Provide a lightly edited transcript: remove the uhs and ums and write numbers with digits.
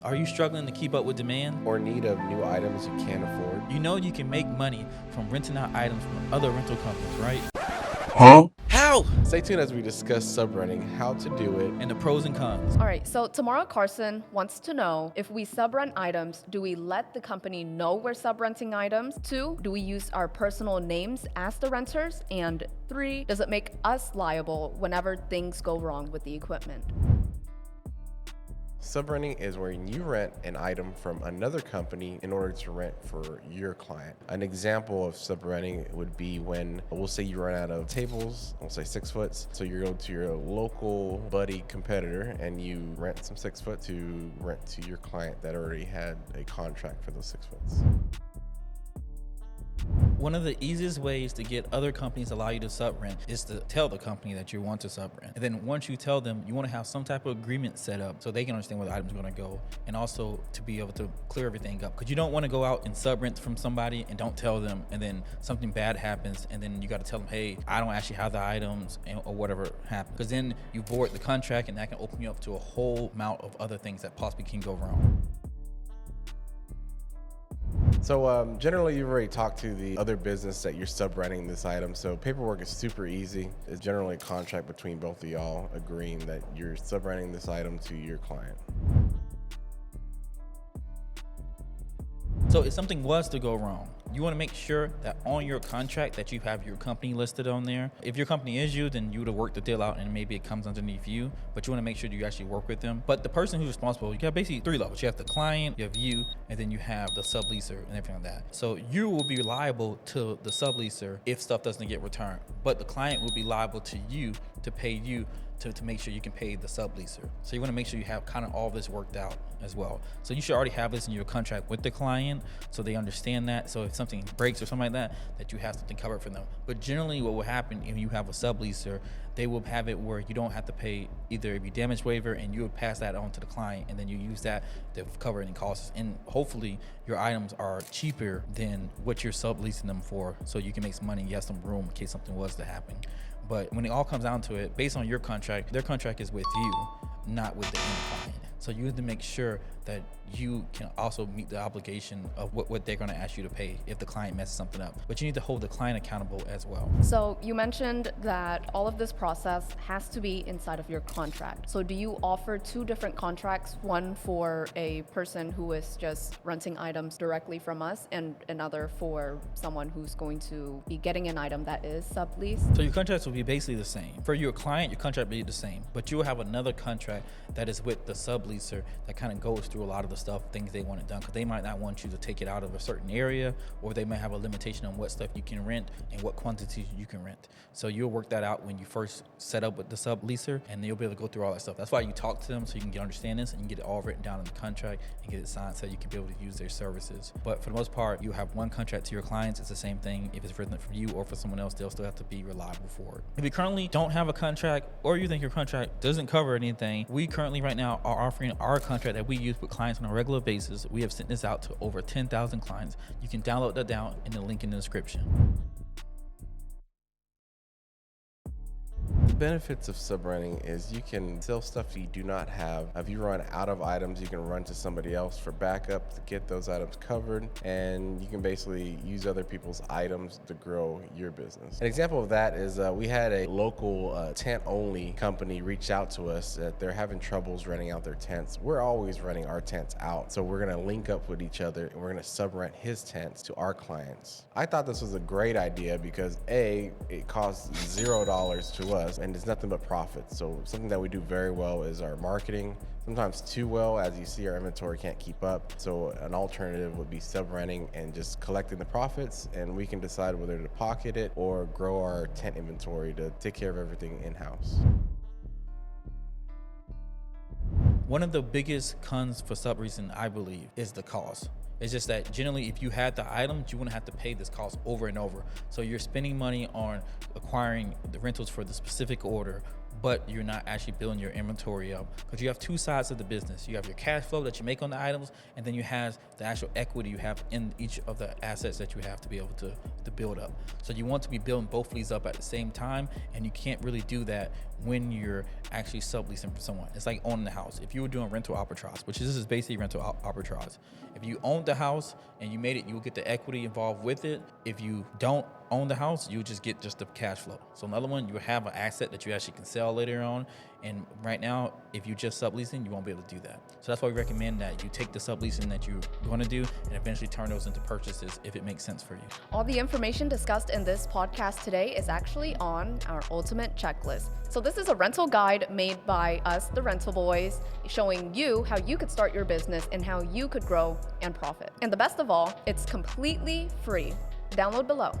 Are you struggling to keep up with demand? Or need of new items you can't afford? You know you can make money from renting out items from other rental companies, right? Huh? How? Stay tuned as we discuss subrenting, how to do it, And the pros and cons. All right, so tomorrow Carson wants to know, if we subrent items, do we let the company know we're subrenting items? 2, do we use our personal names as the renters? And 3, does it make us liable whenever things go wrong with the equipment? Subrenting is when you rent an item from another company in order to rent for your client. An example of subrenting would be when, we'll say you run out of tables, we'll say 6 foot, so you go to your local buddy competitor and you rent some 6 foot to rent to your client that already had a contract for those 6 foots. One of the easiest ways to get other companies to allow you to subrent is to tell the company that you want to subrent. And then once you tell them, you want to have some type of agreement set up so they can understand where the item's going to go, and also to be able to clear everything up. Because you don't want to go out and subrent from somebody and don't tell them, and then something bad happens, and then you got to tell them, hey, I don't actually have the items, or whatever happens. Because then you void the contract, and that can open you up to a whole amount of other things that possibly can go wrong. So generally you've already talked to the other business that you're subrenting this item. So paperwork is super easy. It's generally a contract between both of y'all agreeing that you're subrenting this item to your client. So if something was to go wrong, you want to make sure that on your contract that you have your company listed on there. If your company is you, then you would have worked the deal out and maybe it comes underneath you, but you want to make sure that you actually work with them. But the person who's responsible, you got basically 3 levels. You have the client, you have you, and then you have the subleaser and everything like that. So you will be liable to the subleaser if stuff doesn't get returned, but the client will be liable to you to pay you to make sure you can pay the subleaser. So you want to make sure you have kind of all this worked out as well. So you should already have this in your contract with the client so they understand that. So if something breaks or something like that you have something covered for them. But generally what will happen if you have a subleaser, they will have it where you don't have to pay either a damage waiver, and you would pass that on to the client, and then you use that to cover any costs. And hopefully your items are cheaper than what you're subleasing them for, so you can make some money, you have some room in case something was to happen. But when it all comes down to it, based on your contract, their contract is with you, not with the end client. So you have to make sure that you can also meet the obligation of what they're going to ask you to pay if the client messes something up. But you need to hold the client accountable as well. So you mentioned that all of this process has to be inside of your contract. So do you offer 2 different contracts, one for a person who is just renting items directly from us, and another for someone who's going to be getting an item that is subleased? So your contracts will be basically the same. For your client, your contract will be the same, but you will have another contract that is with the subleaser that kind of goes through a lot of the stuff, things they want it done, because they might not want you to take it out of a certain area, or they might have a limitation on what stuff you can rent and what quantities you can rent. So you'll work that out when you first set up with the subleaser, and you'll be able to go through all that stuff. That's why you talk to them, so you can understand this and you get it all written down in the contract and get it signed so you can be able to use their services. But for the most part, you have one contract to your clients. It's the same thing. If it's written for you or for someone else, they'll still have to be reliable for it. If you currently don't have a contract, or you think your contract doesn't cover anything, we currently right now are offering our contract that we use with clients on a regular basis. We have sent this out to over 10,000 clients. You can download that down in the link in the description. The benefits of subrenting is you can sell stuff you do not have. If you run out of items, you can run to somebody else for backup to get those items covered, and you can basically use other people's items to grow your business. An example of that is we had a local tent-only company reach out to us that they're having troubles renting out their tents. We're always renting our tents out, so we're going to link up with each other and we're going to subrent his tents to our clients. I thought this was a great idea because A, it costs $0 to us, and it's nothing but profit. So something that we do very well is our marketing, sometimes too well. As you see, our inventory can't keep up. So an alternative would be subrenting and just collecting the profits, and we can decide whether to pocket it or grow our tent inventory to take care of everything in-house. One of the biggest cons for subleasing, I believe, is the cost. It's just that generally if you had the items, you wouldn't have to pay this cost over and over. So you're spending money on acquiring the rentals for the specific order, but you're not actually building your inventory up, because you have 2 sides of the business. You have your cash flow that you make on the items, and then you have the actual equity you have in each of the assets that you have to be able to build up. So you want to be building both of these up at the same time, and you can't really do that when you're actually subleasing for someone. It's like owning the house. If you were doing rental arbitrage, which this is basically rental arbitrage. If you owned the house and you made it, you will get the equity involved with it. If you don't own the house, you just get just the cash flow. So another one, you have an asset that you actually can sell later on. And right now, if you just subleasing, you won't be able to do that. So that's why we recommend that you take the subleasing that you're going to do and eventually turn those into purchases if it makes sense for you. All the information discussed in this podcast today is actually on our ultimate checklist. So this is a rental guide made by us, the Rental Boys, showing you how you could start your business and how you could grow and profit. And the best of all, it's completely free. Download below.